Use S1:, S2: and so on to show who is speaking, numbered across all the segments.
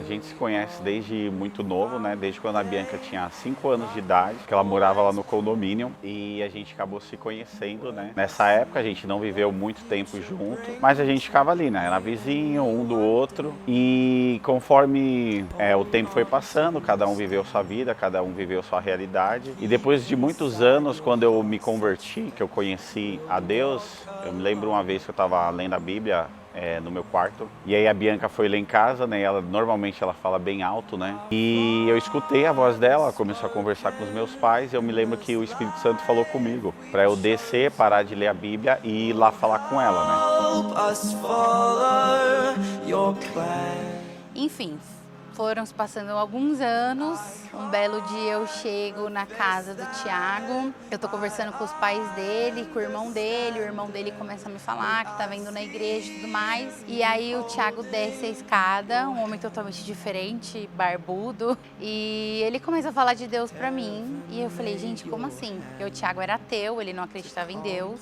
S1: gente se conhece desde muito novo, né? Desde quando a Bianca tinha 5 anos de idade, que ela morava lá no condomínio e a gente acabou se conhecendo, né? Nessa época a gente não viveu muito tempo junto, mas a gente ficava ali, né? Era vizinho, um do outro. E conforme o tempo foi passando, cada um viveu sua vida, cada um viveu sua realidade. E depois de muitos anos, quando eu me converti, que eu conheci a Deus, eu me lembro uma vez que eu estava lendo a Bíblia, no meu quarto. E aí a Bianca foi lá em casa, né? Normalmente ela fala bem alto, né? E eu escutei a voz dela, ela começou a conversar com os meus pais. E eu me lembro que o Espírito Santo falou comigo para eu descer, parar de ler a Bíblia e ir lá falar com ela, né?
S2: Enfim, foram se passando alguns anos. Um belo dia eu chego na casa do Thiago. Eu tô conversando com os pais dele, com o irmão dele começa a me falar que tá vendo na igreja e tudo mais. E aí o Thiago desce a escada, um homem totalmente diferente, barbudo, e ele começa a falar de Deus pra mim. E eu falei, gente, como assim? Porque o Thiago era ateu, ele não acreditava em Deus.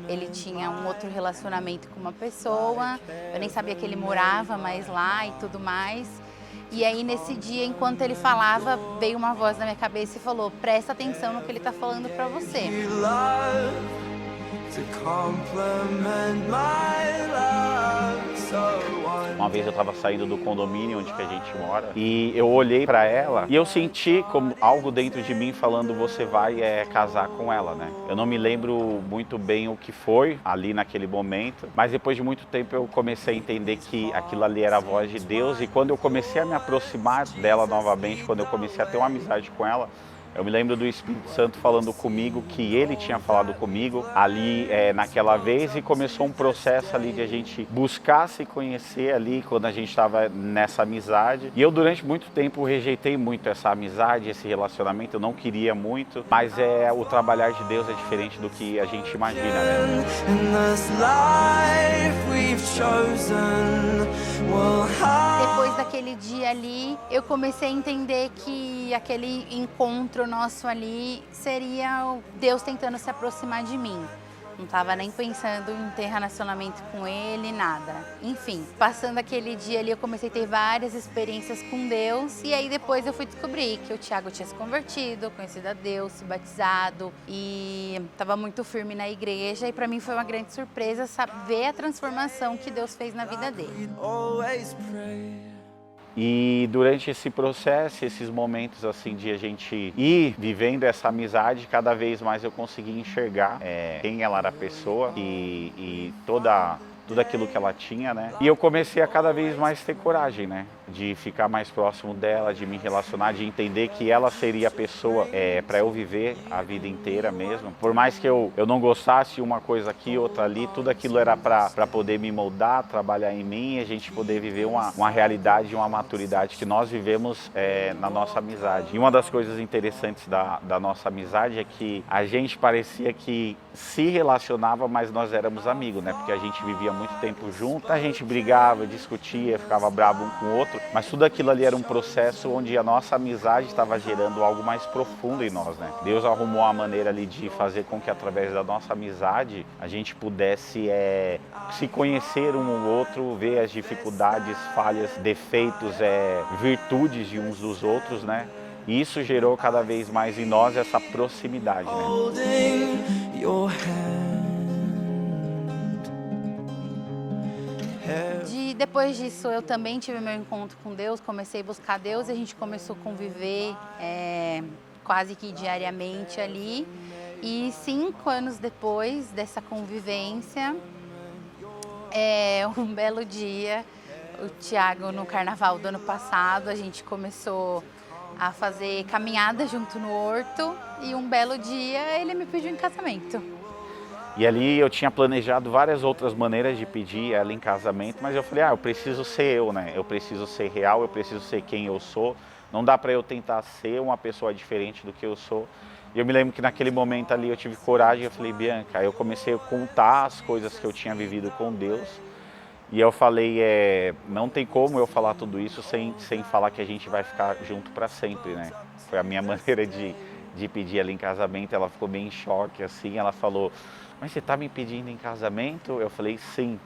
S2: Ele tinha um outro relacionamento com uma pessoa, eu nem sabia que ele morava mais lá e tudo mais. E aí nesse dia, enquanto ele falava, veio uma voz na minha cabeça e falou, presta atenção no que ele tá falando pra você.
S1: Uma vez eu estava saindo do condomínio onde que a gente mora e eu olhei para ela e eu senti como algo dentro de mim falando, você vai casar com ela, né? Eu não me lembro muito bem o que foi ali naquele momento, mas depois de muito tempo eu comecei a entender que aquilo ali era a voz de Deus. E quando eu comecei a me aproximar dela novamente, quando eu comecei a ter uma amizade com ela, eu me lembro do Espírito Santo falando comigo, que ele tinha falado comigo ali naquela vez, e começou um processo ali de a gente buscar se conhecer ali quando a gente estava nessa amizade. E eu durante muito tempo rejeitei muito essa amizade, esse relacionamento, eu não queria muito, mas o trabalhar de Deus é diferente do que a gente imagina, né?
S2: Depois daquele dia ali, eu comecei a entender que aquele encontro nosso ali seria Deus tentando se aproximar de mim. Não estava nem pensando em ter relacionamento com ele, nada. Enfim, passando aquele dia ali, eu comecei a ter várias experiências com Deus. E aí depois eu fui descobrir que o Thiago tinha se convertido, conhecido a Deus, se batizado e estava muito firme na igreja. E para mim foi uma grande surpresa saber a transformação que Deus fez na vida dele.
S1: E durante esse processo, esses momentos assim de a gente ir vivendo essa amizade, cada vez mais eu consegui enxergar quem ela era a pessoa e tudo aquilo que ela tinha, né? E eu comecei a cada vez mais ter coragem, né? De ficar mais próximo dela, de me relacionar, de entender que ela seria a pessoa para eu viver a vida inteira mesmo. Por mais que eu não gostasse uma coisa aqui, outra ali, tudo aquilo era para poder me moldar, trabalhar em mim e a gente poder viver uma realidade, uma maturidade que nós vivemos na nossa amizade. E uma das coisas interessantes da nossa amizade é que a gente parecia que se relacionava, mas nós éramos amigos, né? Porque a gente vivia muito tempo junto, a gente brigava, discutia, ficava bravo um com o outro, mas tudo aquilo ali era um processo onde a nossa amizade estava gerando algo mais profundo em nós, né? Deus arrumou uma maneira ali de fazer com que através da nossa amizade a gente pudesse se conhecer um ao outro, ver as dificuldades, falhas, defeitos, virtudes de uns dos outros, né? E isso gerou cada vez mais em nós essa proximidade, né?
S2: Depois disso, eu também tive meu encontro com Deus, comecei a buscar Deus e a gente começou a conviver quase que diariamente ali. E 5 anos depois dessa convivência, um belo dia, o Thiago, no carnaval do ano passado, a gente começou a fazer caminhada junto no horto e um belo dia ele me pediu em casamento.
S1: E ali eu tinha planejado várias outras maneiras de pedir ela em casamento, mas eu falei, eu preciso ser eu, né? Eu preciso ser real, eu preciso ser quem eu sou. Não dá para eu tentar ser uma pessoa diferente do que eu sou. E eu me lembro que naquele momento ali eu tive coragem, eu falei, Bianca, aí eu comecei a contar as coisas que eu tinha vivido com Deus. E eu falei, não tem como eu falar tudo isso sem falar que a gente vai ficar junto para sempre, né? Foi a minha maneira de pedir ela em casamento. Ela ficou bem em choque, assim, ela falou, mas você está me pedindo em casamento? Eu falei, sim.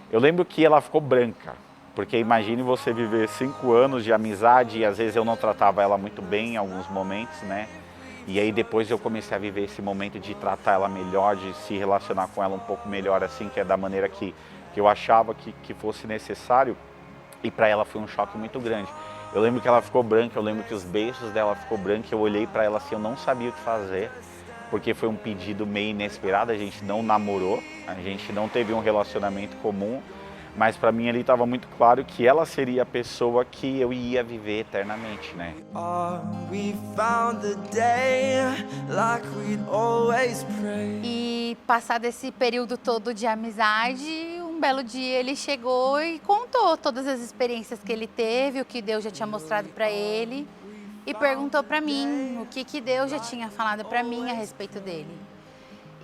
S1: Eu lembro que ela ficou branca, Porque imagine você viver 5 anos de amizade e às vezes eu não tratava ela muito bem em alguns momentos, né? E aí depois eu comecei a viver esse momento de tratar ela melhor, de se relacionar com ela um pouco melhor, assim, que é da maneira que eu achava que fosse necessário. E para ela foi um choque muito grande. Eu lembro que ela ficou branca, eu lembro que os beiços dela ficou branca, eu olhei para ela assim, eu não sabia o que fazer, porque foi um pedido meio inesperado, a gente não namorou, a gente não teve um relacionamento comum, mas para mim ali estava muito claro que ela seria a pessoa que eu ia viver eternamente, né?
S2: E passado esse período todo de amizade, um belo dia ele chegou e contou todas as experiências que ele teve, o que Deus já tinha mostrado para ele, e perguntou para mim o que Deus já tinha falado para mim a respeito dele.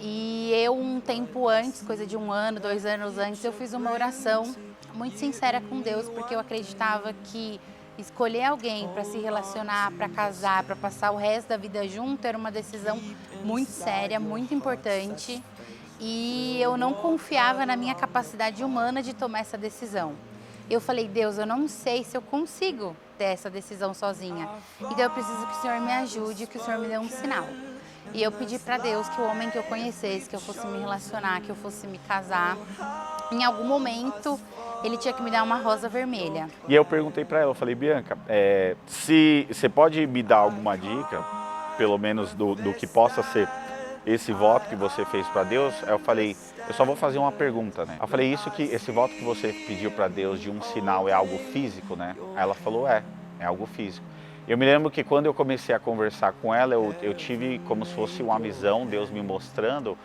S2: E eu, um tempo antes, coisa de 1 ano, 2 anos antes, eu fiz uma oração muito sincera com Deus, porque eu acreditava que escolher alguém para se relacionar, para casar, para passar o resto da vida junto era uma decisão muito séria, muito importante. E eu não confiava na minha capacidade humana de tomar essa decisão. Eu falei, Deus, eu não sei se eu consigo ter essa decisão sozinha. Então eu preciso que o Senhor me ajude, que o Senhor me dê um sinal. E eu pedi para Deus que o homem que eu conhecesse, que eu fosse me relacionar, que eu fosse me casar, em algum momento ele tinha que me dar uma rosa vermelha.
S1: E eu perguntei para ela, eu falei, Bianca, se você pode me dar alguma dica, pelo menos do que possa ser esse voto que você fez para Deus? Eu falei, eu só vou fazer uma pergunta, né? Eu falei, esse voto que você pediu para Deus de um sinal é algo físico, né? Aí ela falou, é algo físico. Eu me lembro que quando eu comecei a conversar com ela, eu tive como se fosse uma visão, Deus me mostrando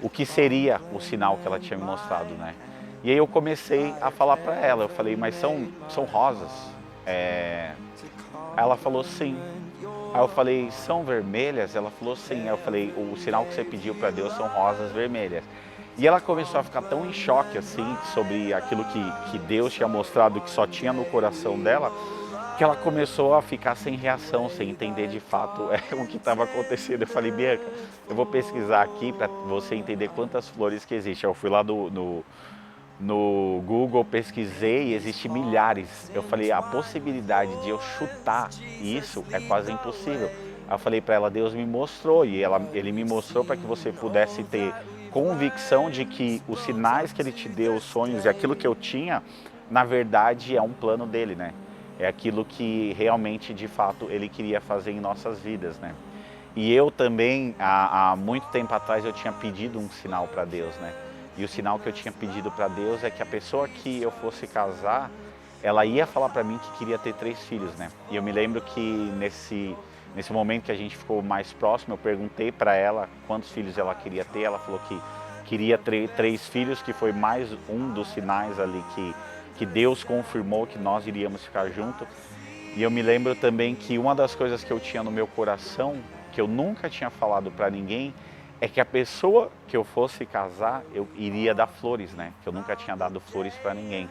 S1: o que seria o sinal que ela tinha me mostrado, né? E aí eu comecei a falar para ela, eu falei, mas são rosas? Ela falou sim. Aí eu falei, são vermelhas? Ela falou sim. Aí eu falei, o sinal que você pediu para Deus são rosas vermelhas. E ela começou a ficar tão em choque assim sobre aquilo que Deus tinha mostrado, que só tinha no coração dela, que ela começou a ficar sem reação, sem entender de fato o que estava acontecendo. Eu falei, Bianca, eu vou pesquisar aqui para você entender quantas flores que existem. Eu fui lá no Google, pesquisei e existem milhares. Eu falei, a possibilidade de eu chutar isso é quase impossível. Aí eu falei para ela, Deus me mostrou e ele me mostrou para que você pudesse ter convicção de que os sinais que ele te deu, os sonhos e aquilo que eu tinha, na verdade é um plano dele, né? É aquilo que realmente, de fato, ele queria fazer em nossas vidas, né? E eu também, há muito tempo atrás, eu tinha pedido um sinal para Deus, né? E o sinal que eu tinha pedido para Deus é que a pessoa que eu fosse casar, ela ia falar para mim que queria ter 3 filhos, né? E eu me lembro que nesse momento que a gente ficou mais próximo, eu perguntei para ela quantos filhos ela queria ter. Ela falou que queria 3 filhos, que foi mais um dos sinais ali que Deus confirmou que nós iríamos ficar juntos. E eu me lembro também que uma das coisas que eu tinha no meu coração, que eu nunca tinha falado para ninguém, é que a pessoa que eu fosse casar, eu iria dar flores, né? Que eu nunca tinha dado flores para ninguém.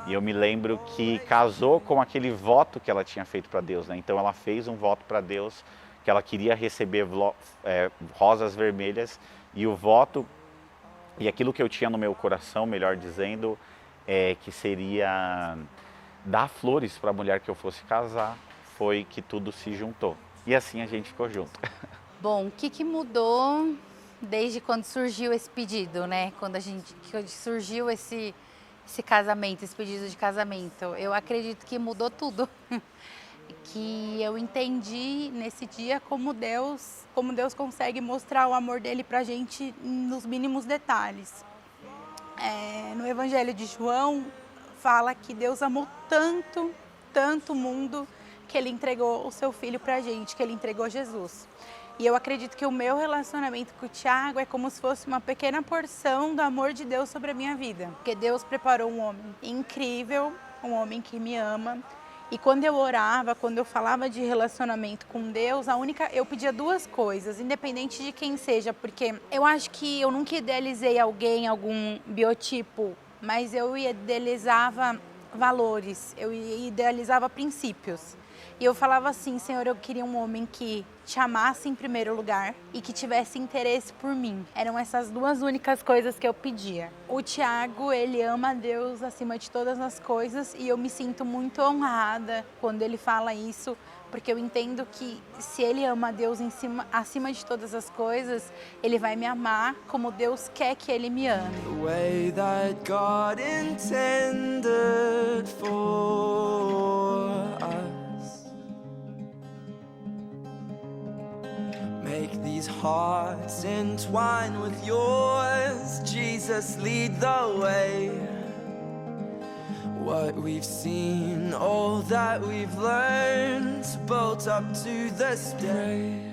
S1: E eu me lembro que casou com aquele voto que ela tinha feito para Deus, né? Então ela fez um voto para Deus que ela queria receber rosas vermelhas, e o voto e aquilo que eu tinha no meu coração, melhor dizendo, que seria dar flores para a mulher que eu fosse casar, foi que tudo se juntou. E assim a gente ficou junto.
S2: Bom, o que mudou desde quando surgiu esse pedido, né? Quando surgiu esse casamento, esse pedido de casamento? Eu acredito que mudou tudo. Que eu entendi nesse dia como Deus consegue mostrar o amor dele pra gente nos mínimos detalhes. No Evangelho de João fala que Deus amou tanto, tanto o mundo, que ele entregou o seu filho pra gente, que ele entregou Jesus. E eu acredito que o meu relacionamento com o Thiago é como se fosse uma pequena porção do amor de Deus sobre a minha vida. Porque Deus preparou um homem incrível, um homem que me ama. E quando eu orava, quando eu falava de relacionamento com Deus, eu pedia 2 coisas, independente de quem seja, porque eu acho que eu nunca idealizei alguém, algum biotipo, mas eu idealizava valores, eu idealizava princípios. E eu falava assim, Senhor, eu queria um homem que te amasse em primeiro lugar e que tivesse interesse por mim. Eram essas duas únicas coisas que eu pedia. O Tiago, ele ama a Deus acima de todas as coisas e eu me sinto muito honrada quando ele fala isso, porque eu entendo que se ele ama a Deus acima de todas as coisas, ele vai me amar como Deus quer que ele me ame.
S3: The way that God intended for us. Make these hearts entwine with yours. Jesus, lead the way. What we've seen, all that we've learned, built up to this day.